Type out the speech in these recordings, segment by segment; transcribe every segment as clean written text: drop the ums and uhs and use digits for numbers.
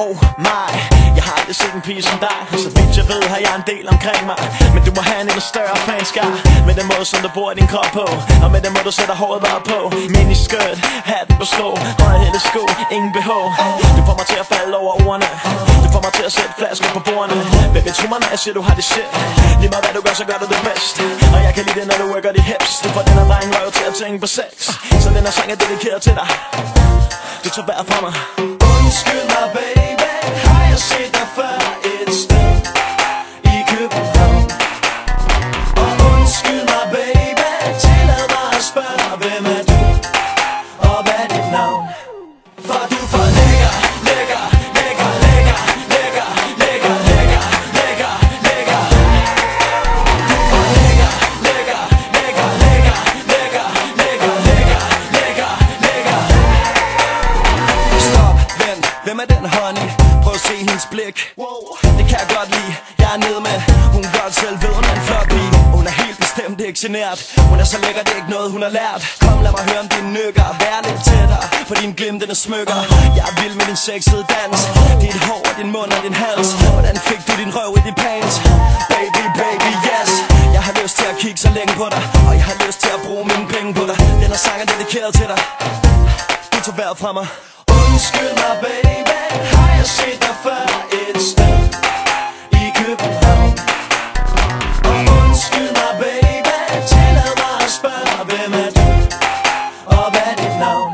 Oh my, jeg har aldrig set en pige som dig. Så vidt jeg ved har jeg en del omkring mig. Men du må have en endnu større fanskar. Med den måde som du bruger din krop på, og med den måde du sætter håret bare på. Miniskirt, hatten på sko, højhælede sko, ingen BH. Du får mig til at falde over ordene. Du får mig til at sætte flasker på bordene. Baby, tro mig når jeg siger du har det shit. Lige meget hvad du gør, så gør du det bedst. Og jeg kan lide det når du worker de hips. Du får den her dreng røv til at tænke på sex. Så den her sang er dedikeret til dig. Du tager vejr fra mig. Undskyld mig baby, har jeg set dig før et sted i København? Og undskyld mig baby, tillad mig at spørge, hvem er du, og hvad er dit navn? For du er for lækker, lækker, lækker, lækker, lækker, lækker, lækker, lækker, lækker. Du er for lækker, lækker, lækker, lækker, lækker, lækker, lækker, lækker, lækker. Stop, vent, hvem er den honey? Prøv at se hendes blik. Det kan jeg godt lide, jeg er nede med. Hun godt selv ved, hun er en flot pige. Hun er helt bestemt ikke genert. Hun er så lækker, det er ikke noget hun har lært. Kom lad mig høre om dine nykker. Vær lidt tættere, for din glimtende smykker. Jeg er vild med din sexede dans. Dit hår og din mund og din hals. Hvordan fik du din røv i de pants? Baby, baby, yes. Jeg har lyst til at kigge så længe på dig, og jeg har lyst til at bruge mine penge på dig. Den her sang er dedikeret til dig. Du tager vejret fra mig. Undskyld mig baby, har jeg set dig før et sted i København? Og undskyld mig baby, tillad mig at spørge, hvem er du, og hvad er dit navn?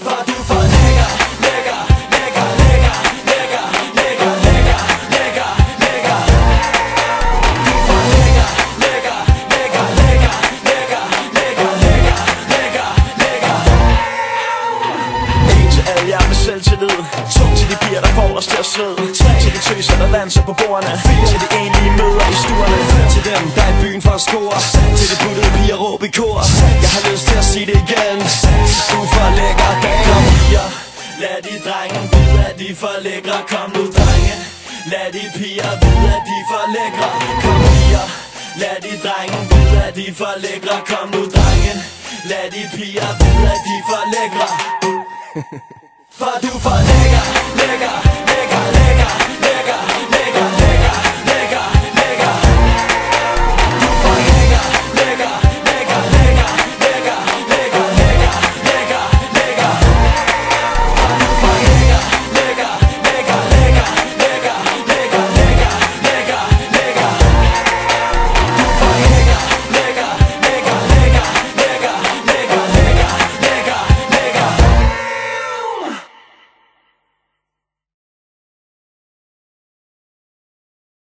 For du er for lækker, lækker, lækker, lækker, lækker, lækker, lækker, lækker, lækker. Du er for lækker, lækker, lækker, lækker, lækker, lækker, lækker, lækker, lækker. En til alle jer med selvtillid. To til de piger der får os til at svede. Tre til de tøser der danser på bordene. Fire til de enlige møder i stuerne. Fem til dem der er i byen for at score. Til de puttede piger råb i kor. Jeg har lyst til at sige det igen. Du er for lækker, damer. Piger, lad de drenge vide at de er for lækre. Kom nu drenge. Lad de piger vide at de er for lækre. Kom piger, lad de drenge vide at de er for lækre. Kom nu drenge. Lad de piger vide at de er for lækre. For du er for lækker.